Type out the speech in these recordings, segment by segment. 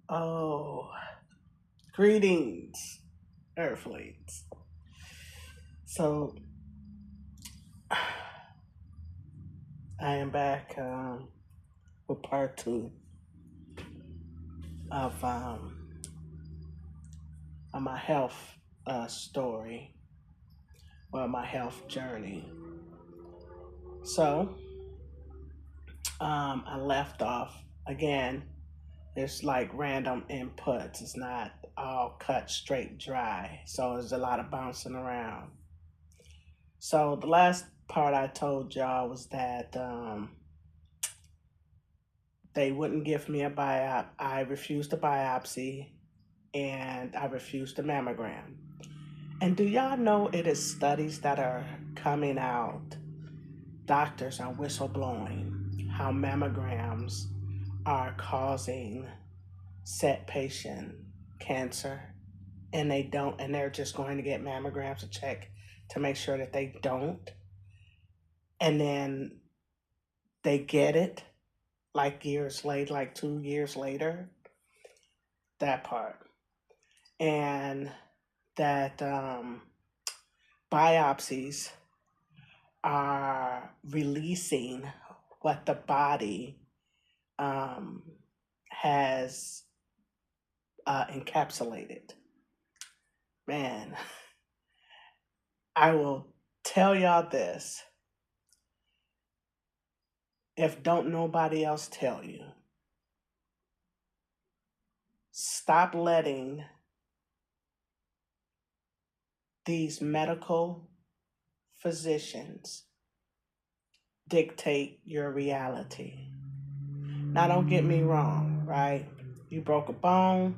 Oh, greetings, Earthlings. So, I am back with part 2 of, of my health story, or my health journey. So, I left off again. It's like random inputs. It's not all cut straight dry. So there's a lot of bouncing around. So the last part I told y'all was that they wouldn't give me a biopsy. I refused a biopsy and I refused a mammogram. And do y'all know it is studies that are coming out? Doctors are whistleblowing how mammograms are causing set patient cancer, and they don't, and they're just going to get mammograms to check to make sure that they don't, and then they get it like years later, like 2 years later. That part. And that biopsies are releasing what the body um, has encapsulated. Man, I will tell y'all this, if don't nobody else tell you. Stop letting these medical physicians dictate your reality. Now, don't get me wrong, right? You broke a bone,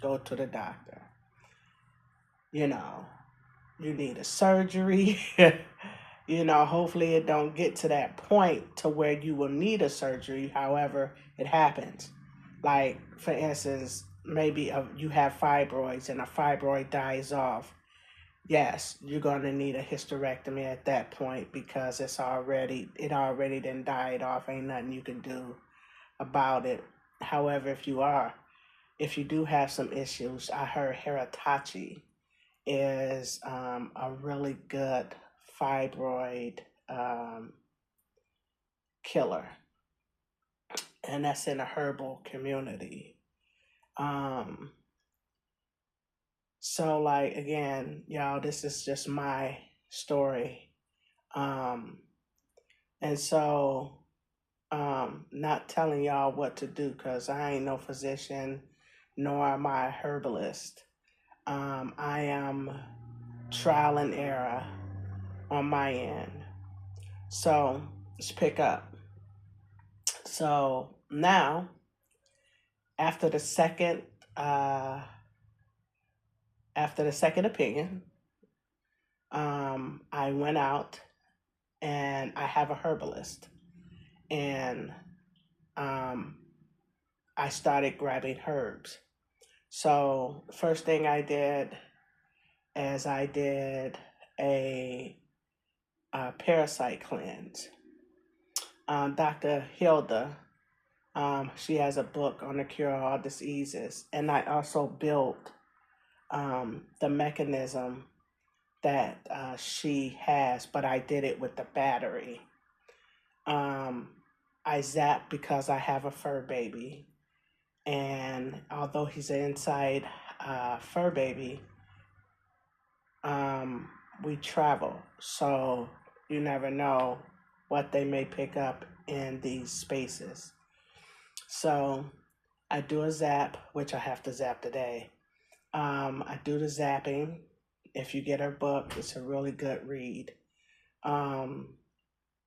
go to the doctor. You know, you need a surgery. Hopefully it don't get to that point to where you will need a surgery. However, it happens. Like, for instance, maybe you have fibroids and a fibroid dies off. Yes, you're going to need a hysterectomy at that point because it already then died off. Ain't nothing you can do about it. However, if you do have some issues, I heard Heritachi is a really good fibroid um, killer, and that's in a herbal community. Um, so, like, again, y'all, this is just my story. Um, and so, not telling y'all what to do because I ain't no physician, nor am I a herbalist. I am trial and error on my end. So let's pick up. So now, after the second, uh, after the second opinion, I went out and I have a herbalist, and um, I started grabbing herbs. So first thing I did is I did a, parasite cleanse. Dr. Hilda, she has a book on the cure of all diseases, and I also built the mechanism that she has, but I did it with the battery. Um, I zap because I have a fur baby, and although he's an inside fur baby, um, we travel, so you never know what they may pick up in these spaces. So I do a zap, which I have to zap today. I do the zapping. If you get her book, it's a really good read. Um,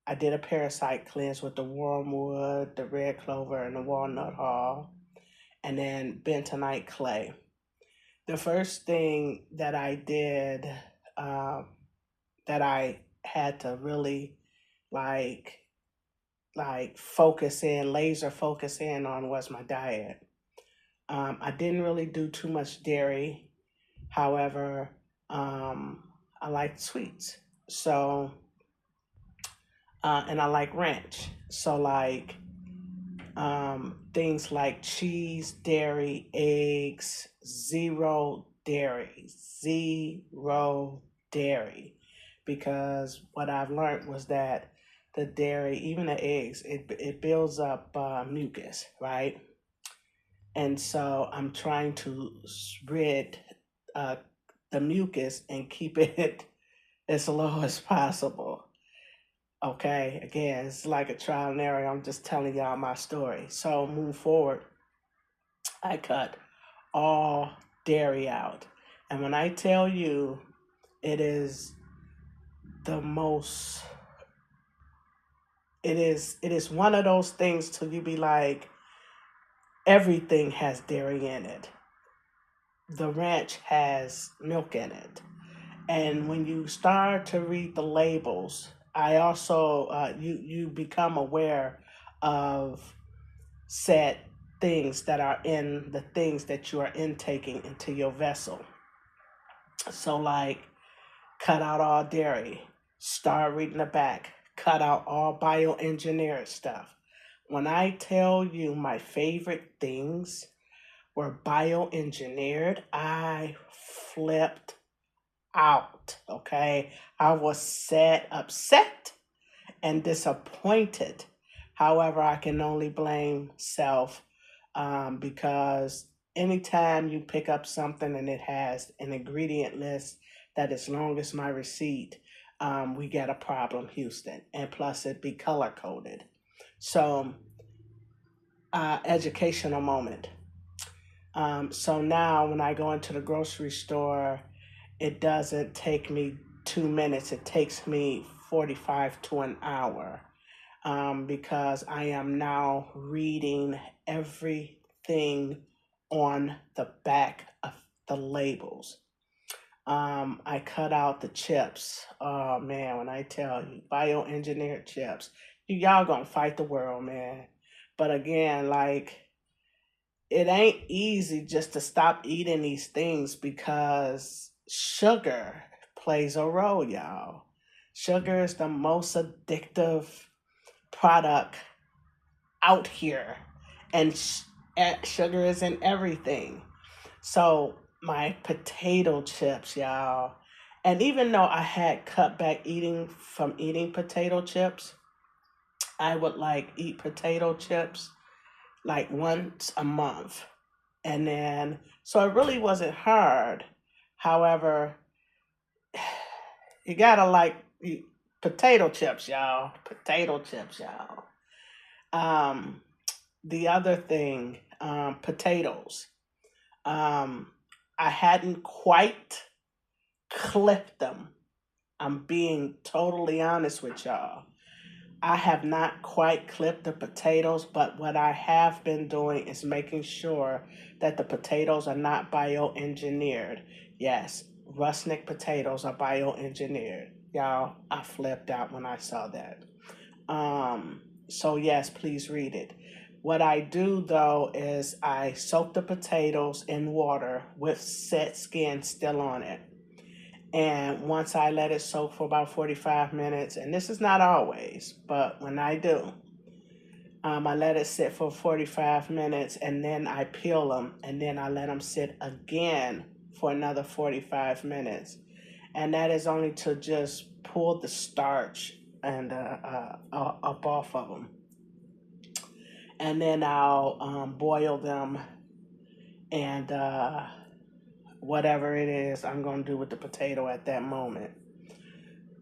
I did a parasite cleanse with the wormwood, the red clover, and the walnut hull, and then bentonite clay. The first thing that I did, um, that I had to really like focus in, laser focus in on, was my diet. I didn't really do too much dairy. However, I like sweets. So, and I like ranch. So, like, Things like cheese, dairy, eggs, zero dairy. Because what I've learned was that the dairy, even the eggs, it builds up mucus, right? And so I'm trying to rid uh, the mucus and keep it as low as possible. Okay, again, it's like a trial and error. I'm just telling y'all my story. So move forward, I cut all dairy out. And when I tell you it is the most it is one of those things till you be like, everything has dairy in it. The ranch has milk in it. And when you start to read the labels, I also you become aware of said things that are in the things that you are intaking into your vessel. So, like, cut out all dairy, start reading the back, cut out all bioengineered stuff. When I tell you my favorite things were bioengineered, I flipped out. Okay, I was sad, upset, and disappointed. However, I can only blame self, because anytime you pick up something and it has an ingredient list that is long as my receipt, we get a problem, Houston. And plus, it be color coded. So, educational moment. So now when I go into the grocery store, it doesn't take me 2 minutes, it takes me 45 to an hour, because I am now reading everything on the back of the labels. I cut out the chips. Oh man, when I tell you, bioengineered chips, y'all gonna fight the world, man. But again, like, it ain't easy just to stop eating these things because sugar plays a role, y'all. Sugar is the most addictive product out here, and sugar is in everything. So, my potato chips, y'all. And even though I had cut back eating potato chips, I would like eat potato chips like once a month. And then, so it really wasn't hard. However, you gotta like potato chips, y'all. Potato chips, y'all. Um, the other thing, potatoes. Um, I hadn't quite clipped them. I'm being totally honest with y'all. I have not quite clipped the potatoes, but what I have been doing is making sure that the potatoes are not bioengineered. Yes, rustic potatoes are bioengineered. Y'all, I flipped out when I saw that. So yes, please read it. What I do though is I soak the potatoes in water with set skin still on it. And once I let it soak for about 45 minutes, and this is not always, but when I do, I let it sit for 45 minutes and then I peel them and then I let them sit again for another 45 minutes. And that is only to just pull the starch and up off of them. And then I'll boil them, and whatever it is I'm going to do with the potato at that moment.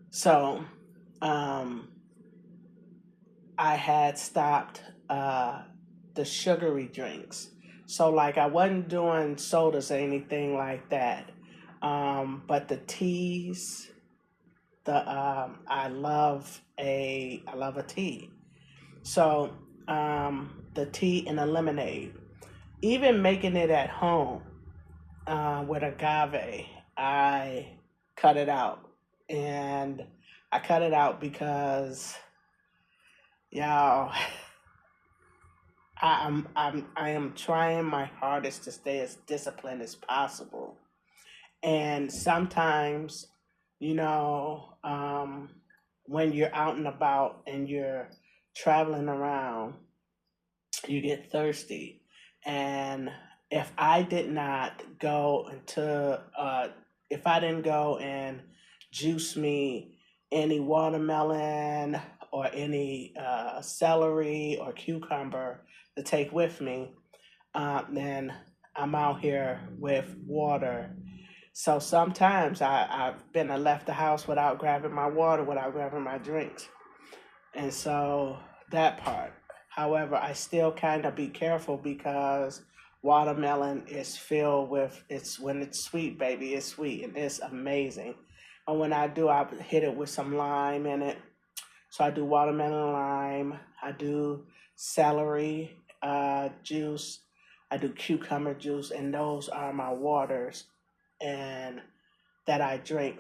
So, um, I had stopped the sugary drinks. So, like, I wasn't doing sodas or anything like that. But the teas, I love a tea. So, the tea and the lemonade, even making it at home with agave, I cut it out, and I cut it out because, y'all, I am trying my hardest to stay as disciplined as possible. And sometimes, you know, when you're out and about and you're traveling around you get thirsty. And if I did not go into, if I didn't go and juice me any watermelon or any celery or cucumber to take with me, then I'm out here with water. So sometimes I've been left the house without grabbing my water, without grabbing my drinks. And so that part. However, I still kind of be careful because watermelon is filled with it's when it's sweet, baby, it's sweet and it's amazing. And when I do, I hit it with some lime in it. So I do watermelon lime. I do celery juice. I do cucumber juice, and those are my waters, and that I drink.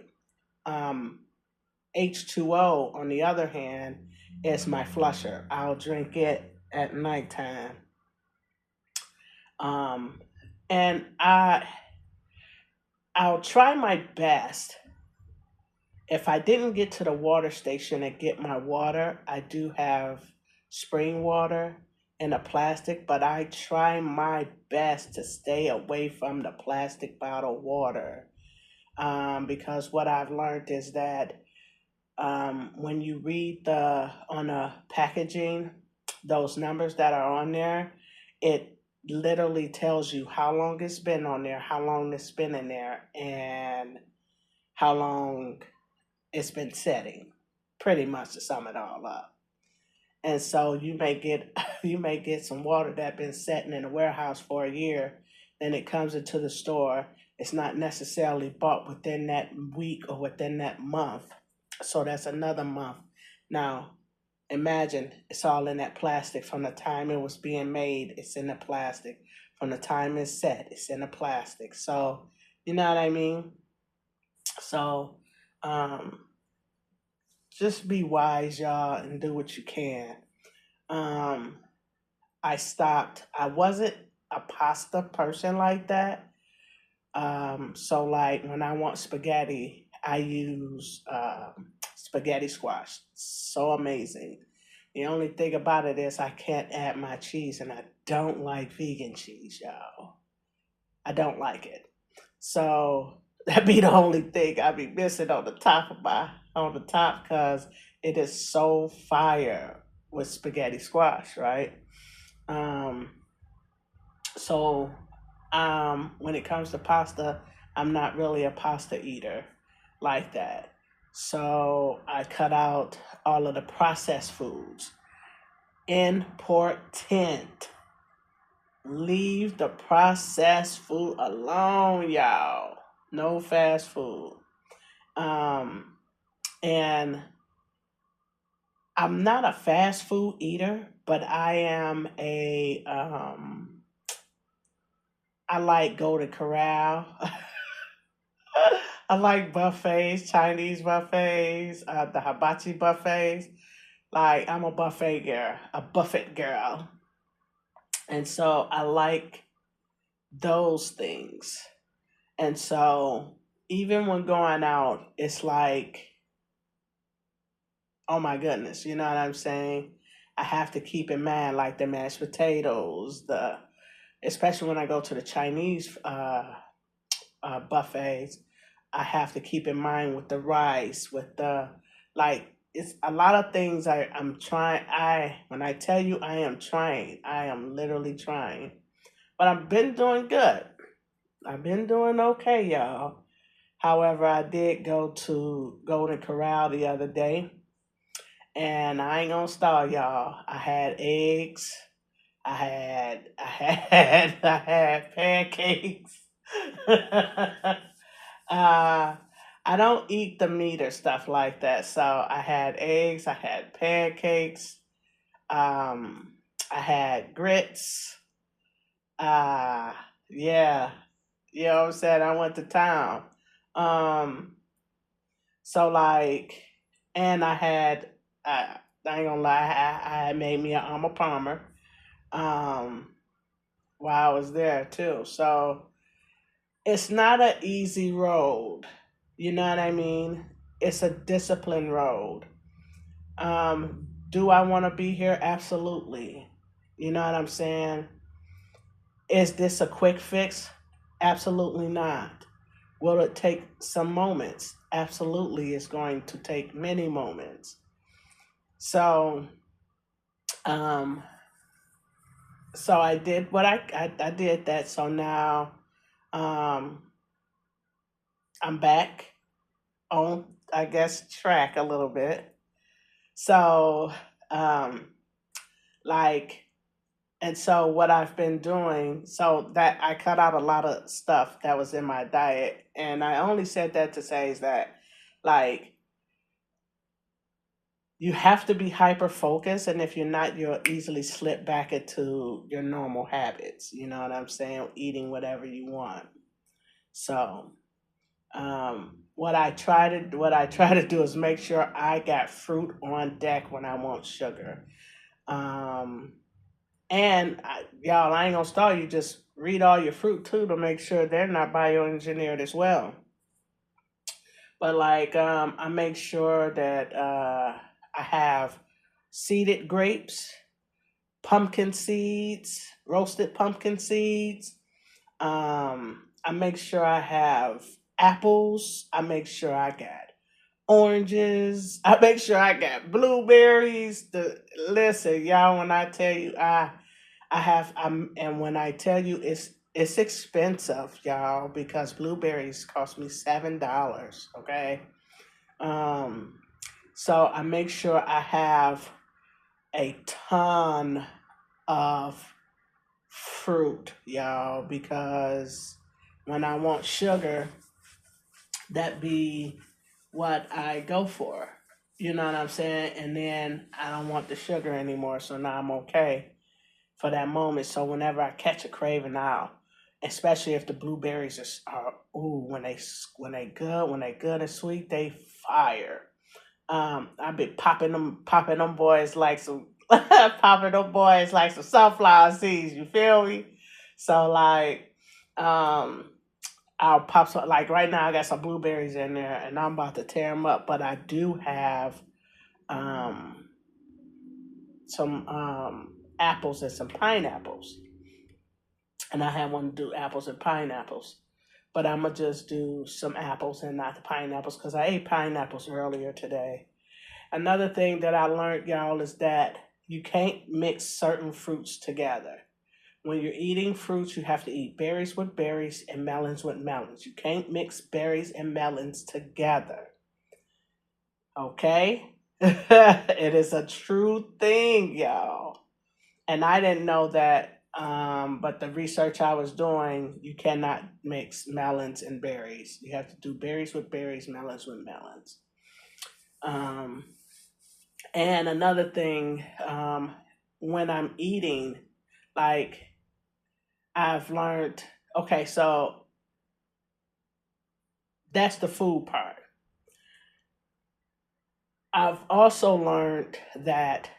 Um, H2O, on the other hand, is my flusher. I'll drink it at nighttime. Um, and I'll try my best. If I didn't get to the water station and get my water, I do have spring water in a plastic, but I try my best to stay away from the plastic bottle water. Because what I've learned is that when you read the on the packaging, those numbers that are on there, it literally tells you how long it's been on there, how long it's been in there, and how long it's been setting, pretty much to sum it all up. And so you may get you may get some water that been sitting in a warehouse for a year, then it comes into the store. It's not necessarily bought within that week or within that month. So that's another month. Now, imagine it's all in that plastic from the time it was being made, it's in the plastic. From the time it's set, it's in the plastic. So, you know what I mean? So, um, just be wise, y'all, and do what you can. Um, I wasn't a pasta person like that. So like when I want spaghetti, I use spaghetti squash. So amazing. The only thing about it is I can't add my cheese, and I don't like vegan cheese, y'all. I don't like it. So that be the only thing I be missing on the top of my on the top because it is so fire with spaghetti squash, right? Um, so when it comes to pasta, I'm not really a pasta eater like that. So I cut out all of the processed foods. Important. Leave the processed food alone, y'all. No fast food. Um, and I'm not a fast food eater, but I am I like Golden Corral. I like buffets, Chinese buffets, the hibachi buffets. Like I'm a buffet girl, a buffet girl. And so I like those things. And so even when going out, it's like, oh my goodness, you know what I'm saying? I have to keep in mind like the mashed potatoes, the especially when I go to the Chinese buffets, I have to keep in mind with the rice, with the like. It's a lot of things I'm trying. When I tell you I am trying, I am literally trying. But I've been doing good. I've been doing okay, y'all. However, I did go to Golden Corral the other day, and I ain't gonna stall y'all. I had eggs. I had pancakes. I don't eat the meat or stuff like that. So I had eggs, I had pancakes, um, I had grits. Uh, yeah, you know what I'm saying? I went to town. Um, so like, and I ain't gonna lie, I had made me an Armour Palmer um, while I was there too. So it's not an easy road. You know what I mean? It's a disciplined road. Do I want to be here? Absolutely. You know what I'm saying? Is this a quick fix? Absolutely not. Will it take some moments? Absolutely, it's going to take many moments. So, um, so I did what I did that. So now, um, I'm back on, I guess, track a little bit. So, um, like, and so what I've been doing, so that I cut out a lot of stuff that was in my diet, and I only said that to say is that, like, you have to be hyper focused, and if you're not, you'll easily slip back into your normal habits. You know what I'm saying? Eating whatever you want. So, what I try to do is make sure I got fruit on deck when I want sugar. Um, y'all, I ain't gonna stall you. Just read all your fruit too to make sure they're not bioengineered as well. But like, I make sure that I have seeded grapes, pumpkin seeds, roasted pumpkin seeds. I make sure I have apples. I make sure I got oranges. I make sure I got blueberries. Listen, y'all, when I tell you and when I tell you it's expensive, y'all, because blueberries cost me $7. Okay. Um, so I make sure I have a ton of fruit, y'all, because when I want sugar, that be what I go for. You know what I'm saying? And then I don't want the sugar anymore, so now I'm okay for that moment. So whenever I catch a craving now, especially if the blueberries are ooh, when they good and sweet, they fire. I be popping them boys like some popping them boys like some sunflower seeds. You feel me? So like, um, I'll pop some, like right now I got some blueberries in there and I'm about to tear them up. But I do have um some apples and some pineapples, and I had one to do apples and pineapples. But I'm gonna just do some apples and not the pineapples because I ate pineapples earlier today. Another thing that I learned, y'all, is that you can't mix certain fruits together. When you're eating fruits, you have to eat berries with berries and melons with melons. You can't mix berries and melons together. Okay? It is a true thing, y'all. And I didn't know that, but the research I was doing, you cannot mix melons and berries. You have to do berries with berries, melons with melons. Um, And another thing, when I'm eating, like I've learned, okay, so that's the food part. I've also learned that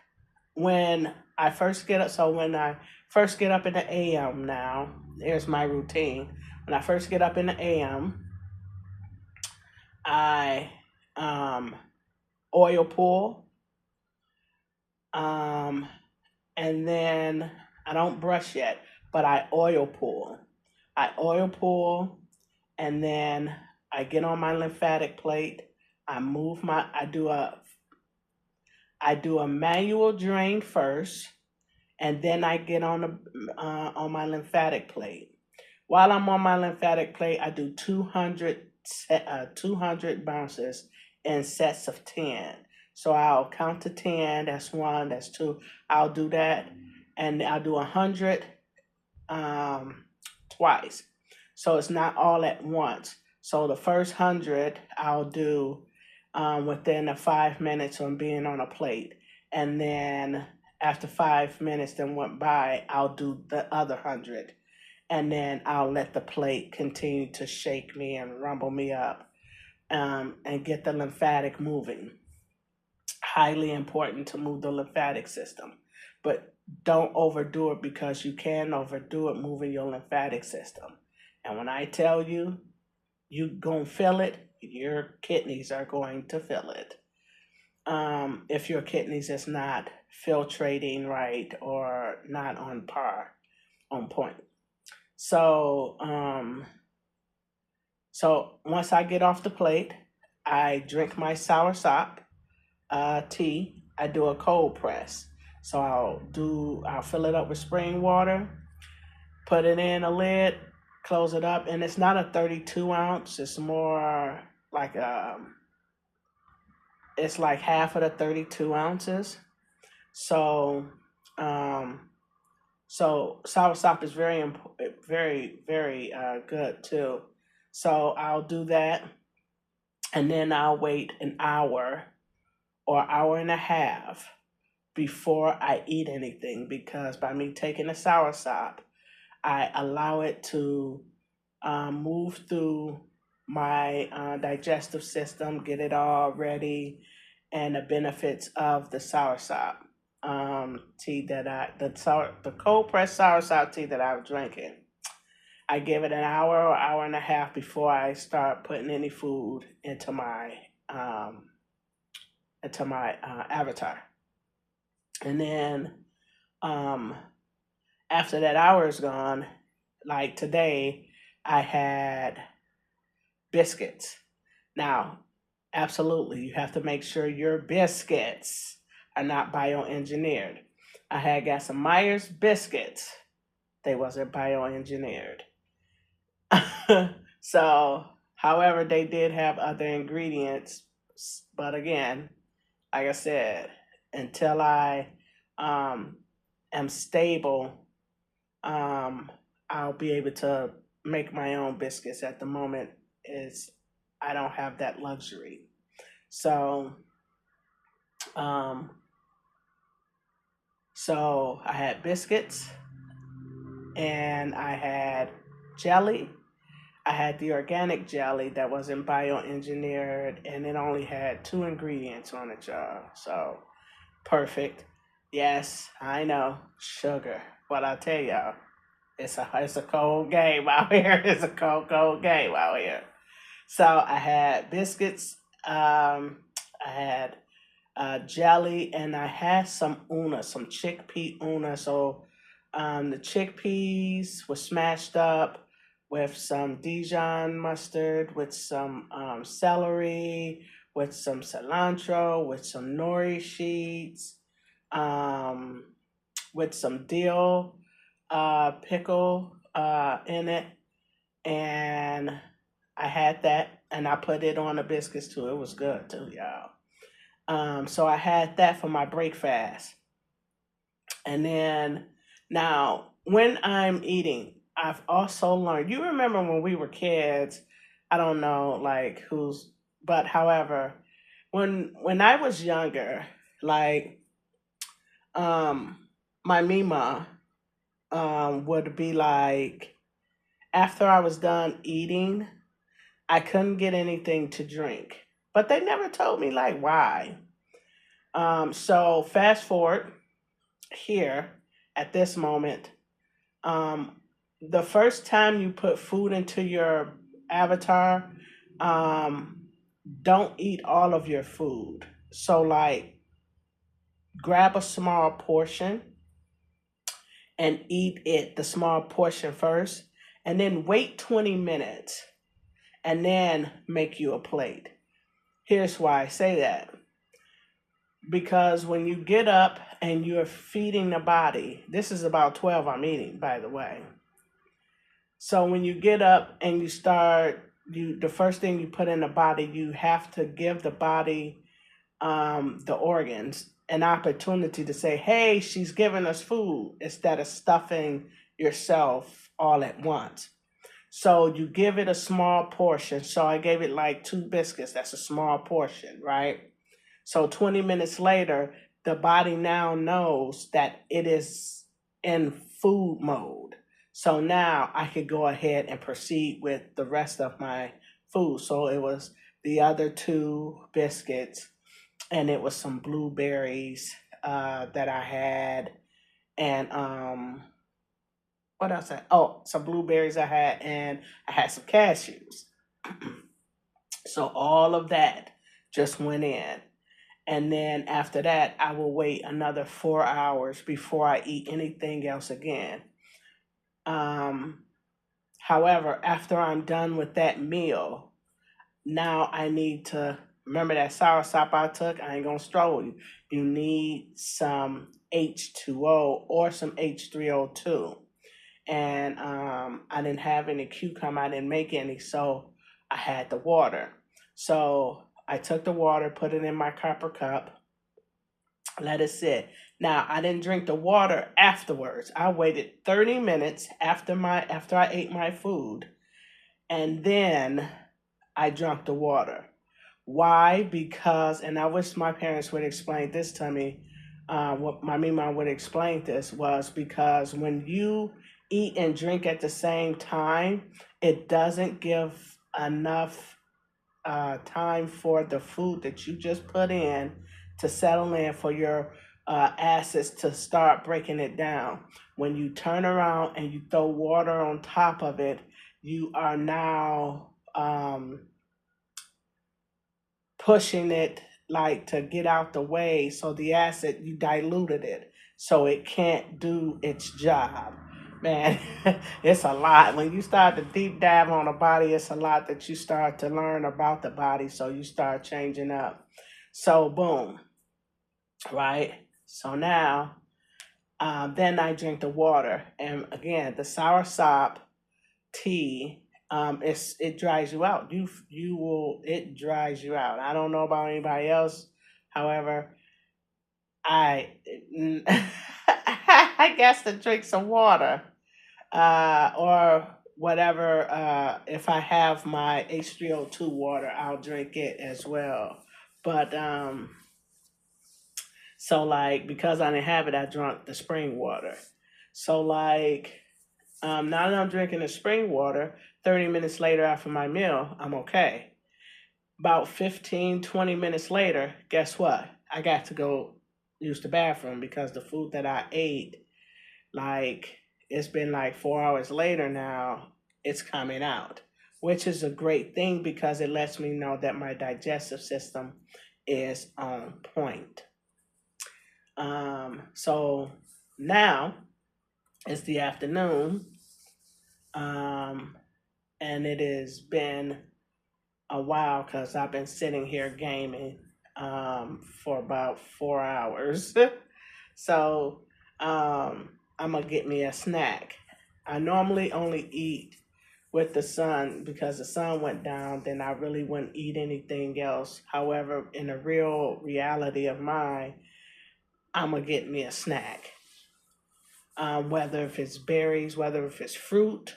when I first get up, so when I first get up in the AM now, here's my routine. When I first get up in the AM, I um, oil pull, um, and then I don't brush yet, but I oil pull. I oil pull, and then I get on my lymphatic plate. I do a manual drain first, and then I get on my lymphatic plate. While I'm on my lymphatic plate, I do 200 bounces in sets of 10. So I'll count to 10. That's one. That's two. I'll do that, and I'll do 100 um, twice. So it's not all at once. So the first 100 I'll do within the 5 minutes on being on a plate. And then after 5 minutes that went by, I'll do the other 100. And then I'll let the plate continue to shake me and rumble me up, and get the lymphatic moving. Highly important to move the lymphatic system. But don't overdo it because you can overdo it moving your lymphatic system. And when I tell you, you gonna feel it, your kidneys are going to feel it. if your kidneys is not filtrating right or not on point. So, so once I get off the plate, I drink my soursop tea. I do a cold press. So I'll fill it up with spring water, put it in a lid, close it up, and it's not a 32 ounce. It's more like it's like half of the 32 ounces. So um, so soursop is very good too. So I'll do that, and then I'll wait an hour or hour and a half before I eat anything, because by me taking the soursop, I allow it to move through my digestive system, get it all ready, and the benefits of the soursop tea the cold pressed soursop tea that I'm drinking. I give it an hour or hour and a half before I start putting any food um, into my avatar, and then um, after that hour is gone, like today, I had biscuits. Now, absolutely, you have to make sure your biscuits are not bioengineered. I had got some Myers biscuits. They wasn't bioengineered. So, however, they did have other ingredients. But again, like I said, until I um, am stable, um, I'll be able to make my own biscuits. At the moment, is I don't have that luxury. So, um, so I had biscuits and I had jelly. I had the organic jelly that wasn't bioengineered, and it only had two ingredients on it, y'all. So perfect. Yes, I know, sugar. But I tell y'all, it's a cold game out here. It's a cold game out here. So I had biscuits. I had jelly, and I had some una, some chickpea una. So the chickpeas were smashed up with some Dijon mustard, with some celery, with some cilantro, with some nori sheets, um, with some dill pickle in it, and I had that, and I put it on the biscuits too. It was good too, y'all. So I had that for my break fast. And then now, when I'm eating, I've also learned. You remember when we were kids? I don't know, like who's, but however, when I was younger, like um, my Mima would be like, after I was done eating, I couldn't get anything to drink, but they never told me like why. So fast forward here at this moment, um, the first time you put food into your avatar, um, don't eat all of your food. So like grab a small portion and eat the small portion first, and then wait 20 minutes and then make you a plate. Here's why I say that. Because when you get up and you're feeding the body, this is about 12 I'm eating, by the way. So when you get up and you start, the first thing you put in the body, you have to give the body, the organs, an opportunity to say, hey, she's giving us food, instead of stuffing yourself all at once. So you give it a small portion. So I gave it like 2 biscuits. That's a small portion, right? So 20 minutes later, the body now knows that it is in food mode. So now I could go ahead and proceed with the rest of my food. So it was the other 2 biscuits, and it was some blueberries that I had, and what else? Oh, some blueberries I had, and I had some cashews. So all of that just went in. And then after that, I will wait another 4 hours before I eat anything else again. Um, However, after I'm done with that meal, now I need to remember that sour sop I took. I ain't gonna struggle you. You need some H2O or some H3O2. And I didn't have any cucumber. I didn't make any, so I had the water. So I took the water, put it in my copper cup, let it sit. Now I didn't drink the water afterwards. I waited 30 minutes after I ate my food, and then I drank the water. Why? Because, and I wish my parents would explain this to me. What my mom would explain this was because when you eat and drink at the same time, it doesn't give enough time for the food that you just put in to settle in for your acids to start breaking it down. When you turn around and you throw water on top of it, you are now pushing it like to get out the way. So the acid, you diluted it. So it can't do its job. Man, it's a lot. When you start to deep dive on the body, it's a lot that you start to learn about the body. So you start changing up. So boom, right? So now, then I drink the water. And again, the sour sop tea, it dries you out. It dries you out. I don't know about anybody else. However, I I guess to drink some water, or whatever. If I have my H3O2 water, I'll drink it as well. But so like because I didn't have it, I drank the spring water. So like now that I'm drinking the spring water, 30 minutes later after my meal, I'm okay. About 15, 20 minutes later, guess what? I got to go use the bathroom because the food that I ate, like, it's been like 4 hours later now, it's coming out, which is a great thing because it lets me know that my digestive system is on point. So now it's the afternoon. Um, and it has been a while because I've been sitting here gaming for about 4 hours. So I'm gonna get me a snack. I normally only eat with the sun because the sun went down, then I really wouldn't eat anything else. However, in the real reality of mine, I'm gonna get me a snack. Whether if it's berries, whether if it's fruit,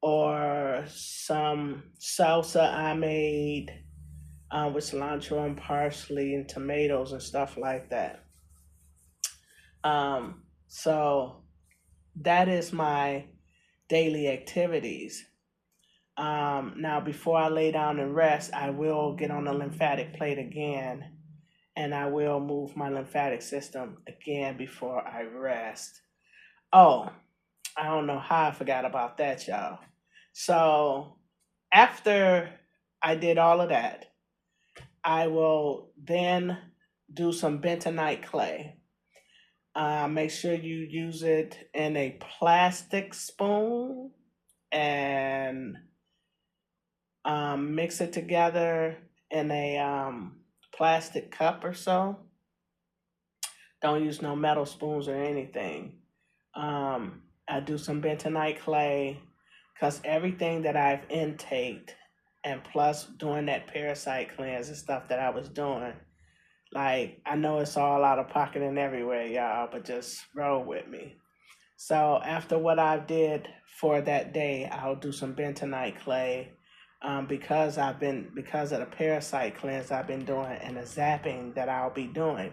or some salsa I made with cilantro and parsley and tomatoes and stuff like that. So that is my daily activities. Now, before I lay down and rest, I will get on the lymphatic plate again and I will move my lymphatic system again before I rest. Oh, I don't know how I forgot about that, y'all. So after I did all of that, I will then do some bentonite clay. Make sure you use it in a plastic spoon and mix it together in a plastic cup or so. Don't use no metal spoons or anything. I do some bentonite clay because everything that I've intaked and plus doing that parasite cleanse and stuff that I was doing, like, I know it's all out of pocket and everywhere, y'all, but just roll with me. So after what I did for that day, I'll do some bentonite clay because because of the parasite cleanse I've been doing and the zapping that I'll be doing.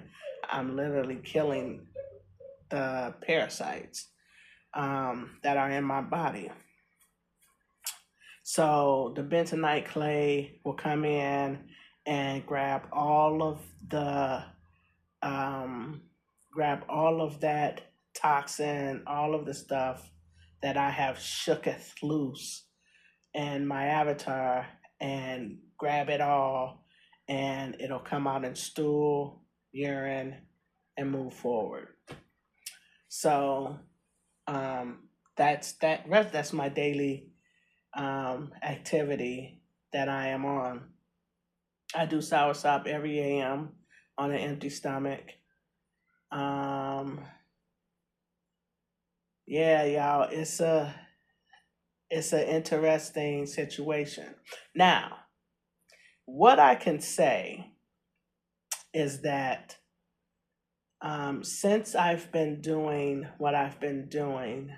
I'm literally killing the parasites that are in my body. So the bentonite clay will come in and um, grab all of that toxin, all of the stuff that I have shooketh loose in my avatar, and grab it all and it'll come out in stool, urine, and move forward. So that's my daily activity that I am on. I do soursop every AM on an empty stomach. Um, yeah, y'all, it's an interesting situation. Now, what I can say is that since I've been doing what I've been doing,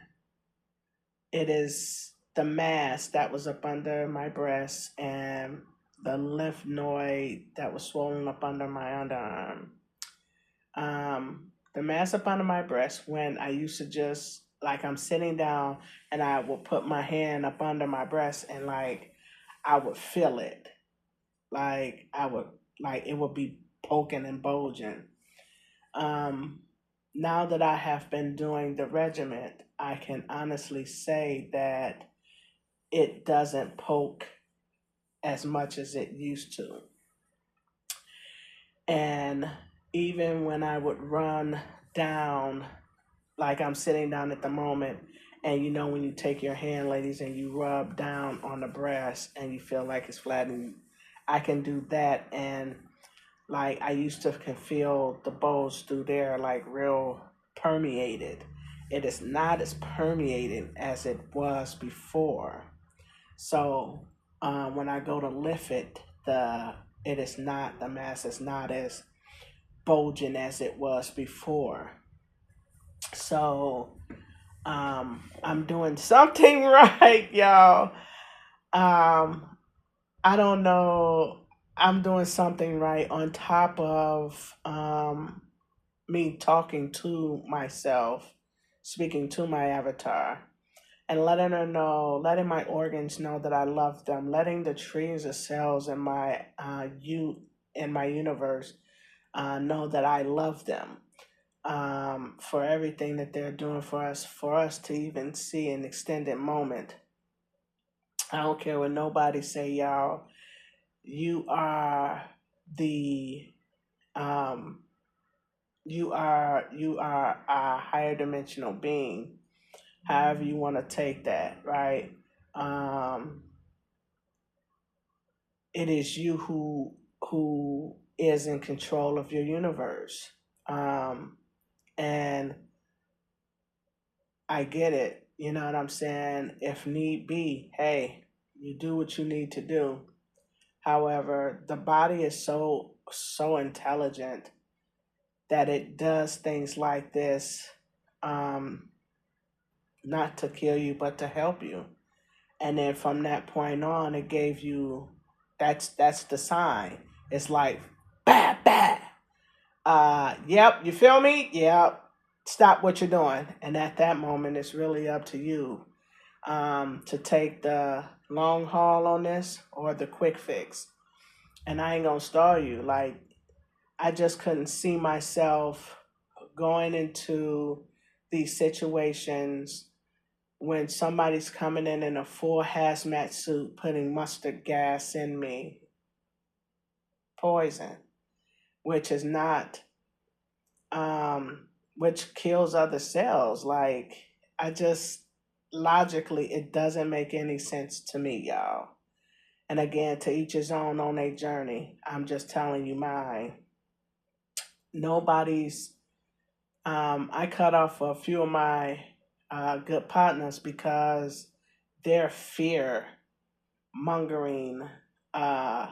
it is the mass that was up under my breast and the lymph node that was swollen up under my underarm. The mass up under my breast, when I used to just, like, I'm sitting down and I would put my hand up under my breast and, like, I would feel it. Like, it would be poking and bulging. Um, Now that I have been doing the regiment, I can honestly say that it doesn't poke as much as it used to. And even when I would run down, like I'm sitting down at the moment, and when you take your hand, ladies, and you rub down on the breast and you feel like it's flat, and I can do that. And like I used to can feel the bulge through there, like real permeated. It is not as permeated as it was before. So when I go to lift it, the mass is not as bulging as it was before. So I'm doing something right, y'all. I don't know. I'm doing something right on top of me talking to myself, speaking to my avatar, and letting her know, letting my organs know that I love them, letting the trees of cells in my in my universe know that I love them, for everything that they're doing for us to even see an extended moment. I don't care what nobody say, y'all. You are the um, you are a higher dimensional being, however you want to take that, right? Um, it is you who is in control of your universe, and I get it. You know what I'm saying? If need be, hey, you do what you need to do. However, the body is so intelligent that it does things like this, um, not to kill you, but to help you. And then from that point on, it gave you, that's the sign. It's like, bah, bah. Yep, you feel me? Yep. Stop what you're doing. And at that moment, it's really up to you to take the long haul on this or the quick fix. And I ain't gonna stall you. Like, I just couldn't see myself going into these situations when somebody's coming in a full hazmat suit, putting mustard gas in me, poison, which is not, which kills other cells. Like, I just, logically, it doesn't make any sense to me, y'all. And again, to each his own on a journey. I'm just telling you mine. Nobody's, I cut off a few of my good partners because their fear mongering uh,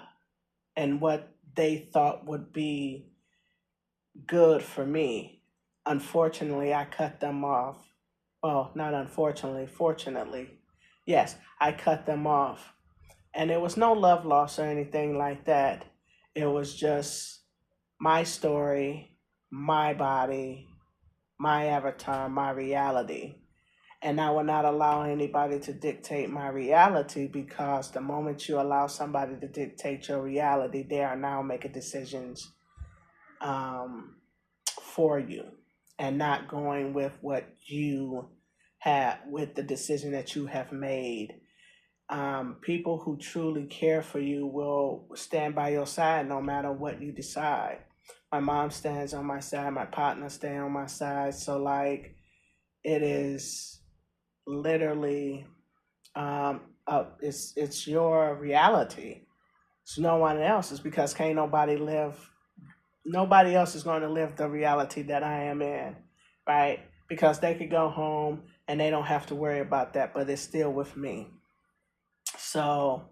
and what they thought would be good for me. Unfortunately, I cut them off. Well, not unfortunately, fortunately. Yes, I cut them off. And there was no love loss or anything like that. It was just my story, my body, my avatar, my reality. And I will not allow anybody to dictate my reality, because the moment you allow somebody to dictate your reality, they are now making decisions for you and not going with what you have, with the decision that you have made. People who truly care for you will stand by your side no matter what you decide. My mom stands on my side, my partner stands on my side. So like it is literally it's your reality. It's no one else's because can't nobody else is going to live the reality that I am in, right? Because they could go home and they don't have to worry about that, but it's still with me. So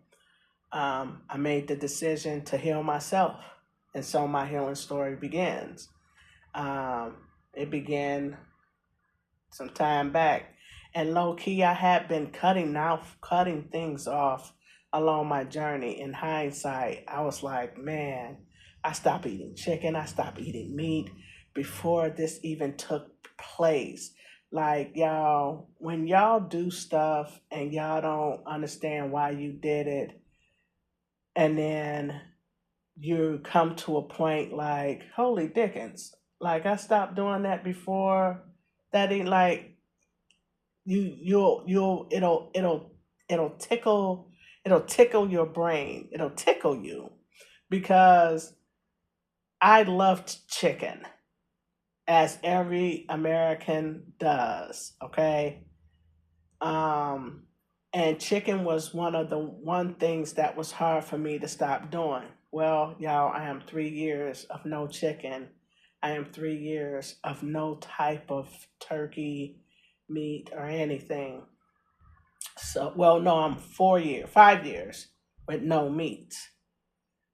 I made the decision to heal myself. And so my healing story begins. Um, it began some time back. And low key, I had been cutting things off along my journey. In hindsight, I was like, man, I stopped eating chicken. I stopped eating meat before this even took place. Like, y'all, when y'all do stuff and y'all don't understand why you did it, and then you come to a point like, holy dickens, like I stopped doing that before that ain't like you'll it'll tickle your brain. It'll tickle you because I loved chicken as every American does, okay? Um and chicken was one things that was hard for me to stop doing. Well, y'all, I am 3 years of no chicken. I am 3 years of no type of turkey meat or anything. So, well, no, I'm 4 years, 5 years with no meat.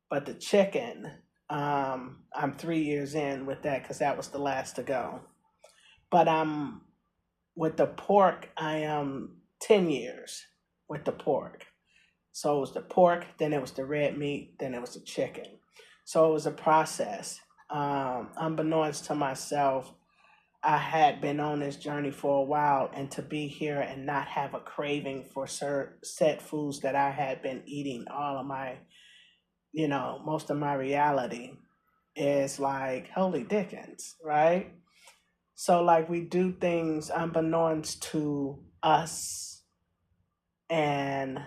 But the chicken, I'm 3 years in with that because that was the last to go. But I'm with the pork, I am 10 years with the pork. So it was the pork, then it was the red meat, then it was the chicken. So it was a process. Unbeknownst to myself, I had been on this journey for a while, and to be here and not have a craving for set foods that I had been eating all of my, most of my reality is like, holy dickens, right? So, like, we do things unbeknownst to us, and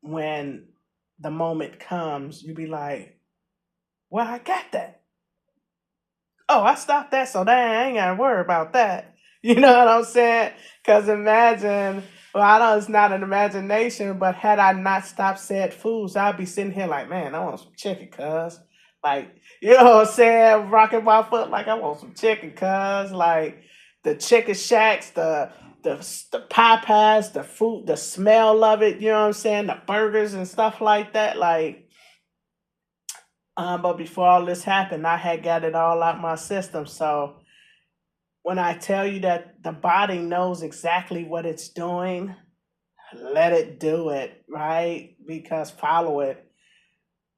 when the moment comes, you be like, well, I got that. Oh, I stopped that, so dang, I ain't gotta worry about that. You know what I'm saying? Because imagine, well, I know it's not an imagination, but had I not stopped said foods, I'd be sitting here like, man, I want some chicken, cuz. Like, you know what I'm saying? Rocking my foot like I want some chicken, cuz. Like, the chicken shacks, the, the pie pies, the food, the smell of it, you know what I'm saying? The burgers and stuff like that. Like, but before all this happened, I had got it all out my system. So when I tell you that the body knows exactly what it's doing, let it do it, right? Because follow it.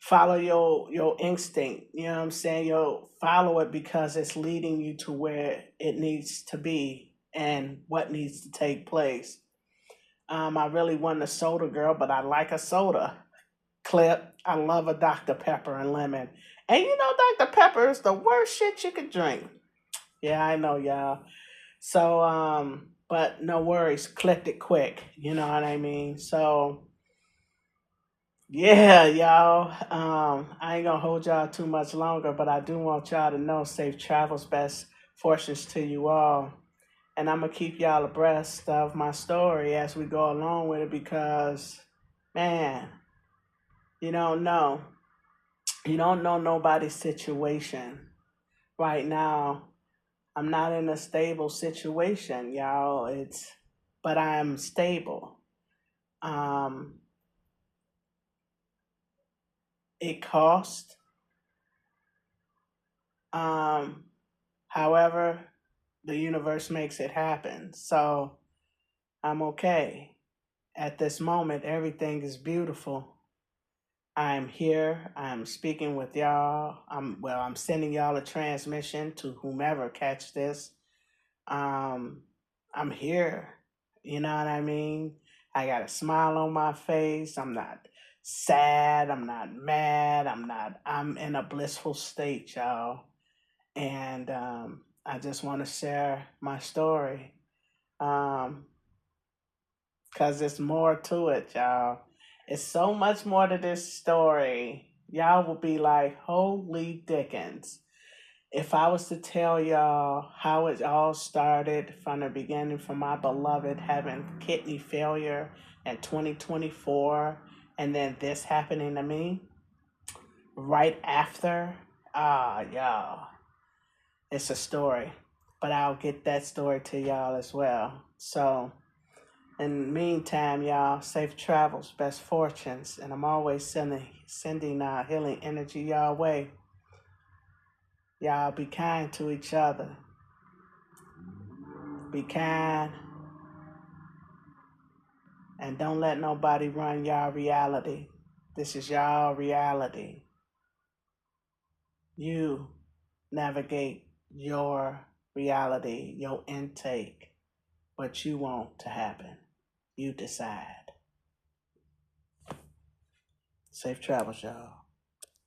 Follow your instinct. You know what I'm saying? You'll follow it because it's leading you to where it needs to be and what needs to take place. I really wasn't a soda girl, but I like a soda. Clip. I love a Dr. Pepper and lemon. And you know, Dr. Pepper is the worst shit you could drink. Yeah, I know, y'all. So, but no worries, clipped it quick. You know what I mean? So, yeah, y'all. I ain't gonna hold y'all too much longer, but I do want y'all to know safe travels, best fortunes to you all. And I'm gonna keep y'all abreast of my story as we go along with it because, man, you don't know. You don't know nobody's situation. Right now, I'm not in a stable situation, y'all. But I'm stable. Um, it cost. Um, However, the universe makes it happen. So I'm okay. At this moment, everything is beautiful. I'm here. I'm speaking with y'all. I'm sending y'all a transmission to whomever catch this. Um, I'm here. You know what I mean? I got a smile on my face. I'm not sad. I'm not mad. I'm in a blissful state, y'all. And I just want to share my story. Because there's more to it, y'all. It's so much more to this story. Y'all will be like, holy dickens. If I was to tell y'all how it all started from the beginning, from my beloved having kidney failure in 2024, and then this happening to me right after, y'all, it's a story. But I'll get that story to y'all as well. So, in the meantime, y'all, safe travels, best fortunes, and I'm always sending healing energy y'all way. Y'all be kind to each other. Be kind. And don't let nobody run y'all reality. This is y'all reality. You navigate your reality, your intake, what you want to happen. You decide. Safe travels, y'all.